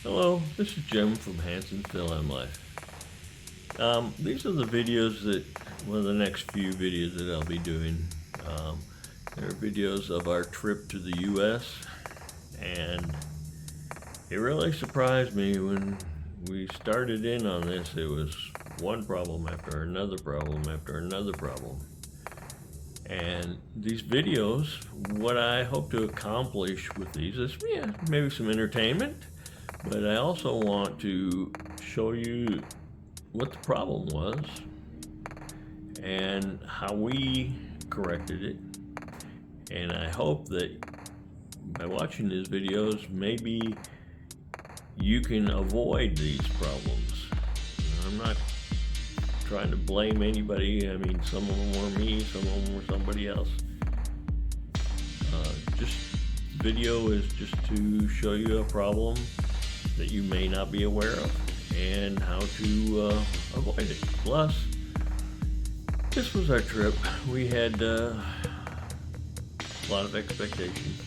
Hello, this is Jim from Hanson's Film Life. These are the videos the next few videos that I'll be doing. They're videos of our trip to the U.S. and it really surprised me when we started in on this. It was one problem after another problem after another problem. And these videos, what I hope to accomplish with these is, maybe some entertainment, but I also want to show you what the problem was and how we corrected it. And I hope that by watching these videos, maybe you can avoid these problems. I'm not trying to blame anybody. I mean, some of them were me, some of them were somebody else. Just video is just to show you a problem that you may not be aware of and how to avoid it. Plus, this was our trip. We had a lot of expectations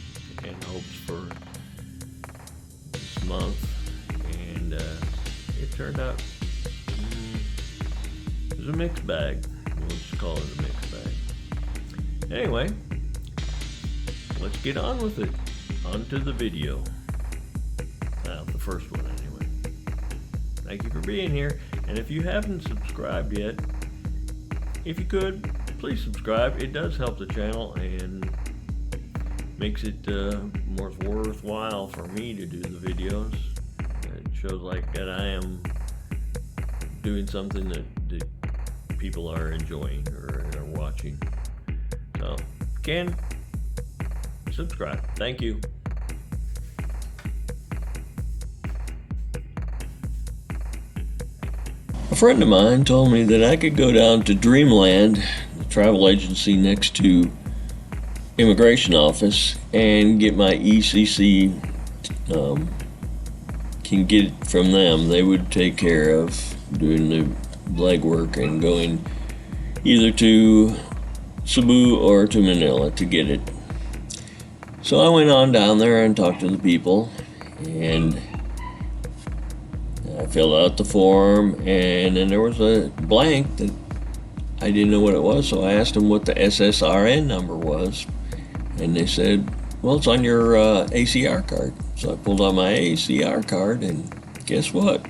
and hopes for this month, and it turned out it was a mixed bag. We'll just call it a mixed bag. Anyway, let's get on with it. Onto the video. The first one anyway. Thank you for being here, and if you haven't subscribed yet, if you could, please subscribe. It does help the channel and makes it more worthwhile for me to do the videos. It shows like that I am doing something that people are enjoying or are watching. So, again, subscribe. Thank you. A friend of mine told me that I could go down to Dreamland, the travel agency next to immigration office, and get my ECC. Can get it from them. They would take care of doing the legwork and going either to Cebu or to Manila to get it. So I went on down there and talked to the people, and I filled out the form, and then there was a blank that I didn't know what it was, so I asked them what the SSRN number was, and they said, well, it's on your ACR card. So I pulled out my ACR card, and guess what?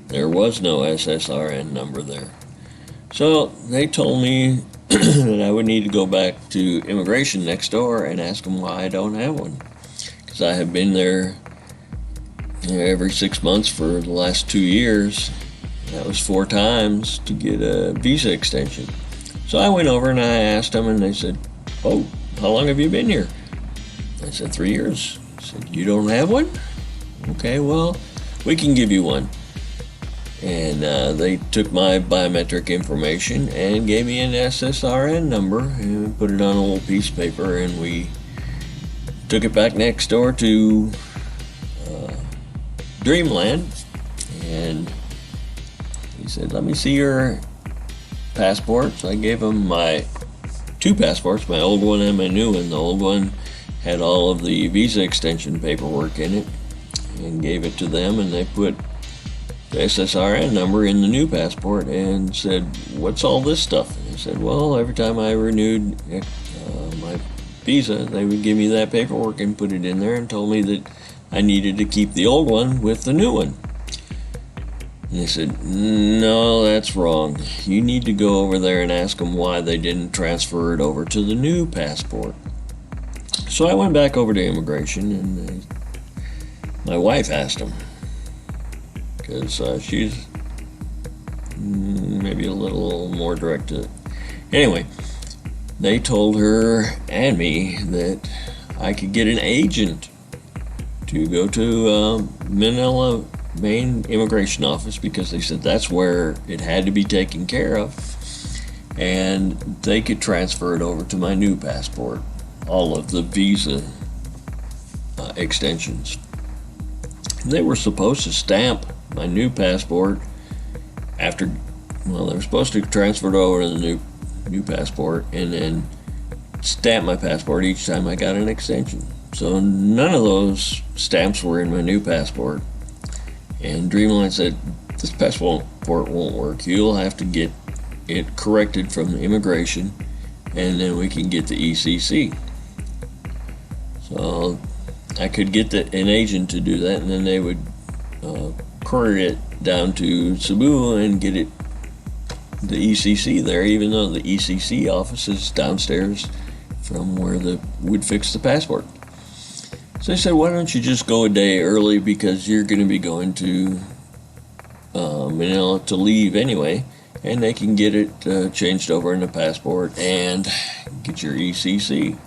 There was no SSRN number there. So they told me that I would need to go back to immigration next door and ask them why I don't have one, because I have been there every 6 months for the last 2 years. That was 4 times to get a visa extension. So I went over and I asked them, and they said, oh, how long have you been here? I said, 3 years. I said, you don't have one? Okay, well, we can give you one. And they took my biometric information and gave me an SSRN number and put it on a little piece of paper, and we took it back next door to Dreamland, and he said, let me see your passport. So I gave him my 2 passports, my old one and my new one. The old one had all of the visa extension paperwork in it, and gave it to them, and they put the SSRN number in the new passport and said, what's all this stuff? And I said, well, every time I renewed my visa, they would give me that paperwork and put it in there, and told me that I needed to keep the old one with the new one. And they said, no, that's wrong. You need to go over there and ask them why they didn't transfer it over to the new passport. So I went back over to immigration, and my wife asked them, because she's maybe a little more direct to it. Anyway, they told her and me that I could get an agent to go to Manila main immigration office, because they said that's where it had to be taken care of, and they could transfer it over to my new passport, all of the visa extensions. They were supposed to stamp my new passport after, well, they were supposed to transfer it over to the new passport and then stamp my passport each time I got an extension. So none of those stamps were in my new passport. And Dreamline said, this passport won't work. You'll have to get it corrected from the immigration, and then we can get the ECC. So I could get an agent to do that, and then they would courier it down to Cebu and get it the ECC there, even though the ECC office is downstairs from where would fix the passport. So I said, why don't you just go a day early, because you're going to be going to Manila to leave anyway, and they can get it changed over in the passport and get your ECC.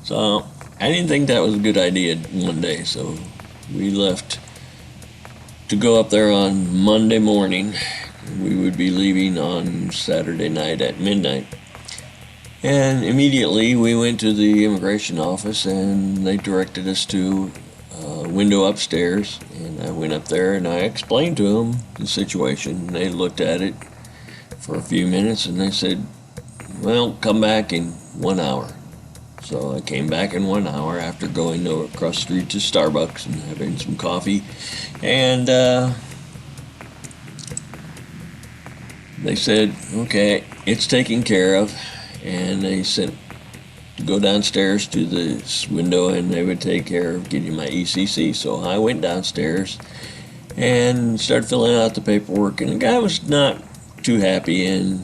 So I didn't think that was a good idea one day, so we left to go up there on Monday morning. We would be leaving on Saturday night at midnight. And immediately we went to the immigration office, and they directed us to a window upstairs. And I went up there and I explained to them the situation. They looked at it for a few minutes and they said, well, come back in 1 hour. So I came back in 1 hour after going across the street to Starbucks and having some coffee. And they said, okay, it's taken care of. And they said to go downstairs to this window and they would take care of getting my ECC. So I went downstairs and started filling out the paperwork. And the guy was not too happy.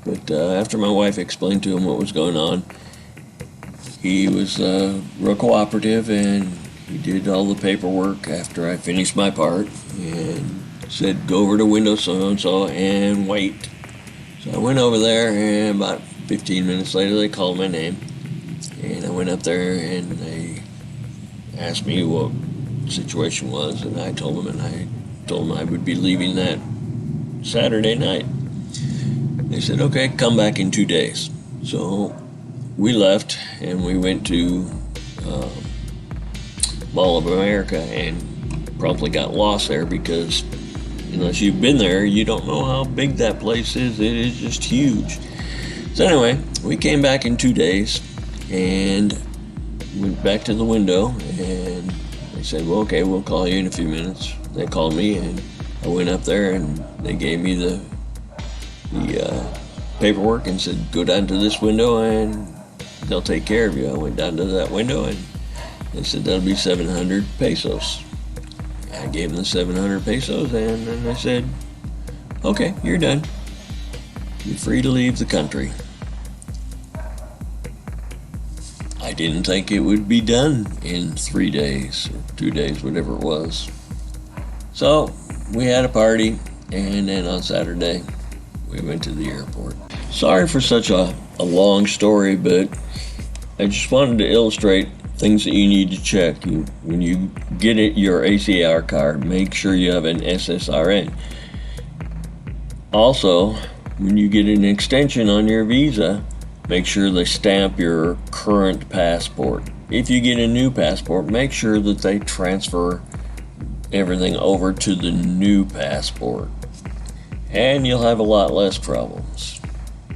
But after my wife explained to him what was going on, he was real cooperative, and he did all the paperwork after I finished my part and said, go over to window so-and-so and wait. So I went over there, and about 15 minutes later they called my name, and I went up there and they asked me what the situation was, and I told them, I would be leaving that Saturday night. They said, okay, come back in 2 days. So we left and we went to Mall of America and promptly got lost there, because unless you've been there, you don't know how big that place is. It is just huge. So anyway, we came back in 2 days and went back to the window, and they said, well, okay, we'll call you in a few minutes. They called me, and I went up there and they gave me the paperwork and said, go down to this window and they'll take care of you. I went down to that window and they said, that'll be 700 pesos. I gave them the 700 pesos, and then they said, okay, you're done. You're free to leave the country. I didn't think it would be done in 3 days or 2 days, whatever it was. So we had a party, and then on Saturday we went to the airport. Sorry for such a long story, but I just wanted to illustrate things that you need to check. When you get your ACR card, make sure you have an SSRN. Also, when you get an extension on your visa, make sure they stamp your current passport. If you get a new passport, make sure that they transfer everything over to the new passport, and you'll have a lot less problems.